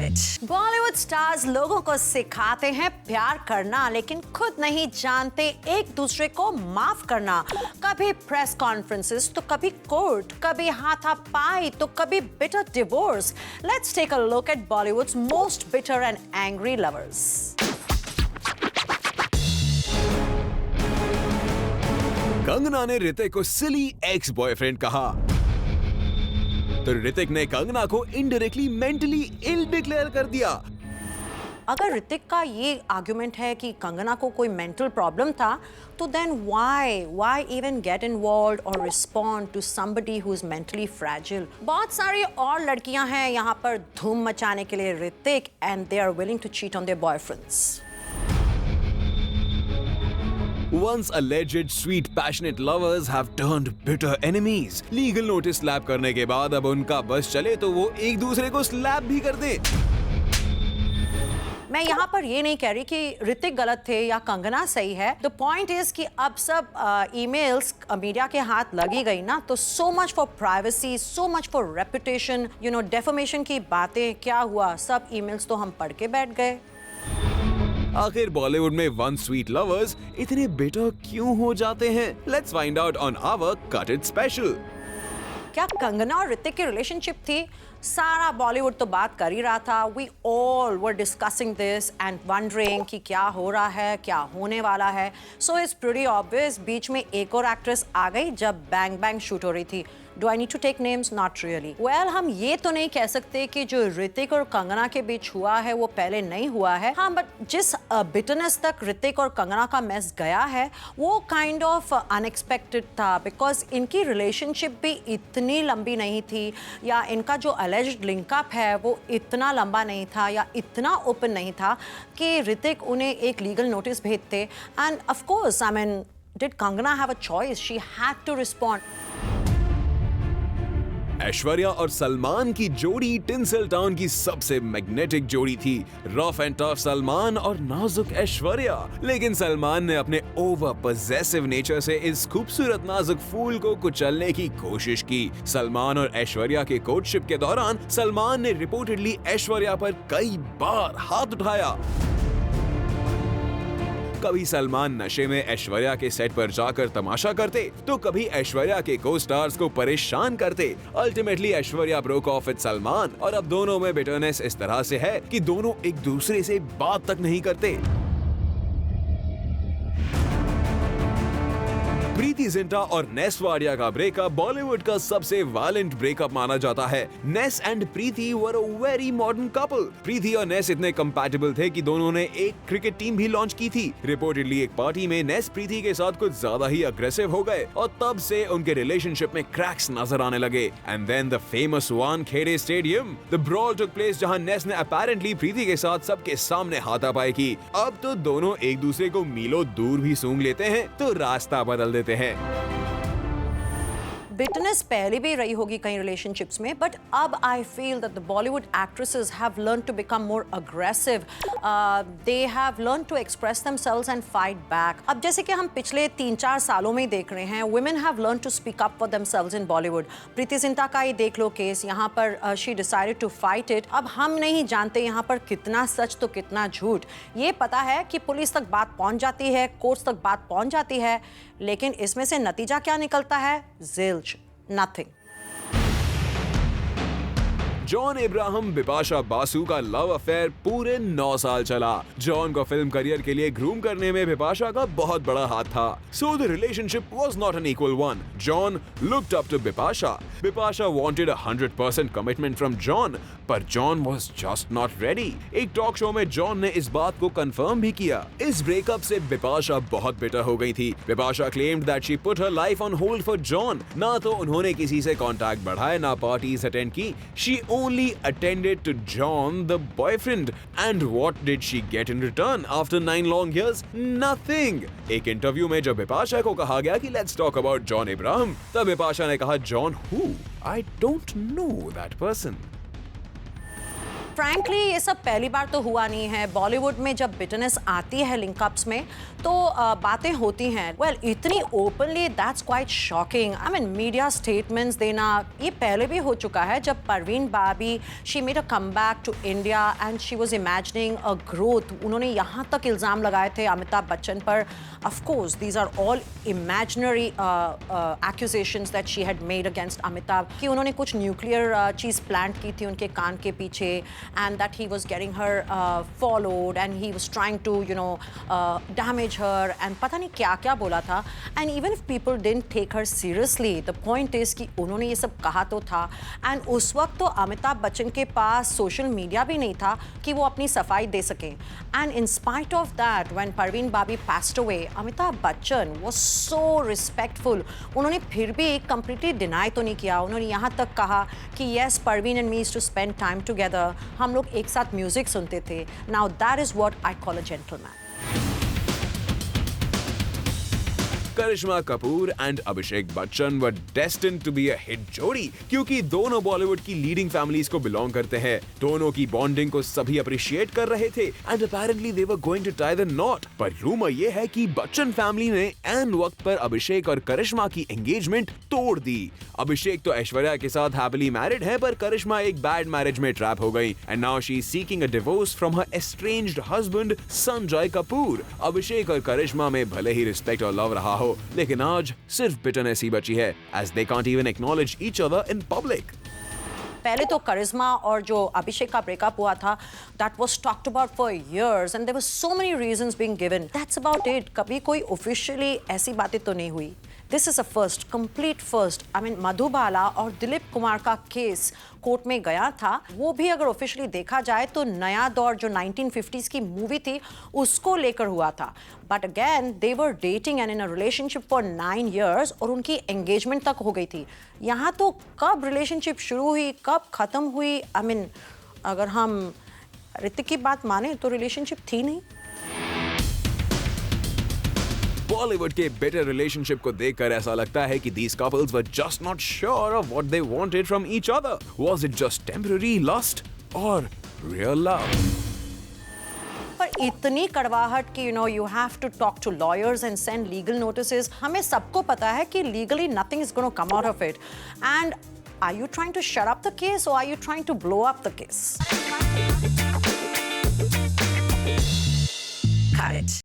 got it. Bollywood stars लोगों को सिखाते हैं प्यार करना, लेकिन खुद नहीं जानते एक दूसरे को माफ करना। कभी प्रेस कॉन्फ्रेंसेस तो कभी कोर्ट, कभी हाथापाई तो कभी bitter divorce. Let's take a look at Bollywood's most bitter and angry lovers. Kangana ने ऋतिक को सिली एक्स बॉयफ्रेंड कहा, तो ऋतिक ने कंगना को इनडायरेक्टली मेंटली इल डिक्लेयर कर दिया। अगर ऋतिक का ये आर्गुमेंट है कि कंगना को कोई मेंटल प्रॉब्लम था, तो then why even get involved और respond to somebody who is mentally fragile. बहुत सारी और लड़कियां हैं यहाँ पर धूम मचाने के लिए Hrithik, and they are willing to cheat on their boyfriends. Once alleged sweet passionate lovers have turned bitter enemies. Legal notice slap करने के बाद अब उनका बस चले तो वो एक दूसरे को स्लैप भी कर दे। मैं यहाँ पर ये नहीं कह रही कि ऋतिक गलत थे या कंगना सही है। द पॉइंट इज कि अब सब ईमेल्स मीडिया के हाथ लगी गई ना, तो so much for privacy, so much for reputation, defamation की बातें क्या हुआ, सब ईमेल्स तो हम पढ़ के बैठ गए। आखिर बॉलीवुड में वन स्वीट लवर्स इतने बिटर क्यों हो जाते हैं? Let's find out on our cut it special. क्या कंगना और ऋतिक की रिलेशनशिप थी? सारा बॉलीवुड तो बात कर ही रहा था। We all were discussing this and wondering कि क्या हो रहा है, क्या होने वाला है। So it's pretty obvious. बीच में एक और एक्ट्रेस आ गई जब बैंग बैंग शूट हो रही थी। Do I need to take names? Not really. Well, हम ये तो नहीं कह सकते कि जो ऋतिक और कंगना के बीच हुआ है वो पहले नहीं हुआ है। हाँ, बट जिस बिटरनेस तक ऋतिक और कंगना का मैस गया है वो काइंड ऑफ अनएक्सपेक्टेड था, बिकॉज इनकी रिलेशनशिप भी इतनी लंबी नहीं थी, या इनका जो अलेज्ड लिंकअप है वो इतना लंबा नहीं था या इतना ओपन नहीं था कि ऋतिक उन्हें एक लीगल नोटिस भेजते। And of course, I mean, did Kangana have a choice? She had to respond. Aishwarya और सलमान की जोड़ी टिंसल टाउन की सबसे मैग्नेटिक जोड़ी थी। रफ एंड टफ सलमान और नाजुक ऐश्वर्या। लेकिन सलमान ने अपने ओवर पॉसेसिव नेचर से इस खूबसूरत नाजुक फूल को कुचलने की कोशिश की। सलमान और ऐश्वर्या के कोर्टशिप के दौरान सलमान ने रिपोर्टेडली ऐश्वर्या पर कई बार हाथ उठाया। कभी सलमान नशे में ऐश्वर्या के सेट पर जाकर तमाशा करते, तो कभी ऐश्वर्या के को स्टार्स को परेशान करते। Ultimately Aishwarya broke of with Salman, और अब दोनों में बिटरनेस इस तरह से है कि दोनों एक दूसरे से बात तक नहीं करते। प्रीति जिंटा और नेस वाडिया का ब्रेकअप बॉलीवुड का सबसे वायलेंट ब्रेकअप माना जाता है। Ness and Preity were a very modern couple. Preity और नेस इतने कंपैटिबल थे कि दोनों ने एक क्रिकेट टीम भी लॉन्च की थी। रिपोर्टेडली एक पार्टी में नेस प्रीति के साथ कुछ ज्यादा ही अग्रेसिव हो गए और तब से उनके रिलेशनशिप में क्रैक्स नजर आने लगे। And then the famous Wankhede stadium, the brawl took place, जहां नेस ने अपैरेंटली प्रीति के साथ सबके सामने हाथापाई की। अब तो दोनों एक दूसरे को मीलों दूर भी सूंघ लेते हैं तो रास्ता बदल देते हैं। बिटरनेस पहले भी रही होगी कई रिलेशनशिप्स में, बट अब I feel that the Bollywood actresses have learn to become more aggressive. They have learn to express themselves and fight back. अब जैसे कि हम पिछले 3-4 सालों में ही देख रहे हैं, women have learn to speak up for themselves in Bollywood. Preity Zinta का ही देख लो केस, यहाँ पर she decided to fight it. अब हम नहीं जानते यहाँ पर कितना सच तो कितना झूठ। ये पता है कि पुलिस तक बात पहुंच जाती है, कोर्ट्स तक बात पहुंच जाती है, लेकिन इसमें से नतीजा क्या निकलता है? ज़िल्च, nothing. जॉन इब्राहिम बिपाशा बासु का लव अफेयर पूरे 9 साल चला। जॉन को फिल्म करियर के लिए ग्रूम करने में बिपाशा का बहुत बड़ा हाथ था। So the relationship was not an equal one. John looked up to Bipasha. Bipasha wanted 100% commitment from John, पर John was just not ready. एक टॉक शो में जॉन ने इस बात को कंफर्म भी किया। इस ब्रेकअप से बिपाशा बहुत बिटर हो गई थी। Bipasha claimed that she put her life on hold for John. ना तो उन्होंने किसी से कांटेक्ट बढ़ाए, ना पार्टीज अटेंड की। She only attended to John, the boyfriend. And what did she get in return after 9 long years? Nothing. एक interview में जब बिपाशा को कहा गया कि let's talk about John Abraham, तब बिपाशा ने कहा, John who? I don't know that person. Frankly ये सब पहली बार तो हुआ नहीं है। बॉलीवुड में जब बिटरनेस आती है लिंकअप्स में तो बातें होती हैं। वेल इतनी openly, that's quite shocking. I mean media statements देना, ये पहले भी हो चुका है जब Parveen Babi she made a comeback to India and she was imagining a growth. उन्होंने यहाँ तक इल्ज़ाम लगाए थे अमिताभ बच्चन पर। Of course these are all imaginary accusations that she had made against Amitabh कि उन्होंने कुछ न्यूक्लियर चीज़ प्लांट की थी उनके कान के पीछे, and that he was getting her followed and he was trying to damage her and पता नहीं क्या क्या बोला था। and even if people didn't take her seriously, the point is कि उन्होंने ये सब कहा तो था। and उस वक्त तो अमिताभ बच्चन के पास सोशल मीडिया भी नहीं था कि वो अपनी सफाई दे सकें। and in spite of that, when Parveen Babi passed away, Amitabh Bachchan was so respectful। उन्होंने फिर भी completely deny तो नहीं किया। उन्होंने यहाँ तक कहा कि yes, Parveen and me used to spend time together, हम लोग एक साथ म्यूजिक सुनते थे। Now that is what I call a gentleman। Karisma Kapoor and Abhishek Bachchan were destined to be a hit जोड़ी क्योंकि दोनों बॉलीवुड की लीडिंग फैमिलीज को बिलोंग करते हैं। दोनों की बॉन्डिंग को सभी अप्रिशिएट कर रहे थे and apparently they were going to tie the knot. पर रूमर ये है कि बच्चन फैमिली ने एन वक्त पर अभिषेक और करिश्मा की एंगेजमेंट तोड़ दी। अभिषेक तो ऐश्वर्या के साथ हैप्पीली मैरिड है, पर करिश्मा एक बैड मैरिज में ट्रैप हो गई and now she is seeking a divorce from her estranged husband Sanjay Kapoor. Abhishek और करिश्मा में भले ही रिस्पेक्ट और लव रहा हो, लेकिन आज सिर्फ बिटरनेस ही बची है as they can't even acknowledge each other in public। पहले तो करिश्मा और जो अभिषेक का ब्रेकअप हुआ था, that was talked about for years and there were so many reasons being given। That's about it। कभी कोई officially ऐसी बातें तो नहीं हुई। This is a first, complete first। I mean, Madhubala और दिलीप कुमार का केस कोर्ट में गया था, वो भी अगर ऑफिशियली देखा जाए तो नया दौर जो 1950s की मूवी थी उसको लेकर हुआ था। But again they were dating and in a relationship for 9 years और उनकी एंगेजमेंट तक हो गई थी। यहाँ तो कब रिलेशनशिप शुरू हुई कब खत्म हुई, आई मीन अगर हम ऋतिक की बात माने तो रिलेशनशिप थी नहीं। बॉलीवुड के बेटर रिलेशनशिप को देखकर ऐसा लगता है कि these couples were just not sure of what they wanted from each other। Was it just temporary lust or real love? पर इतनी कड़वाहट कि you have to talk to lawyers and send legal notices। हमें सबको पता है कि legally nothing is going to come out of it। And are you trying to shut up the case or are you trying to blow up the case? Got it।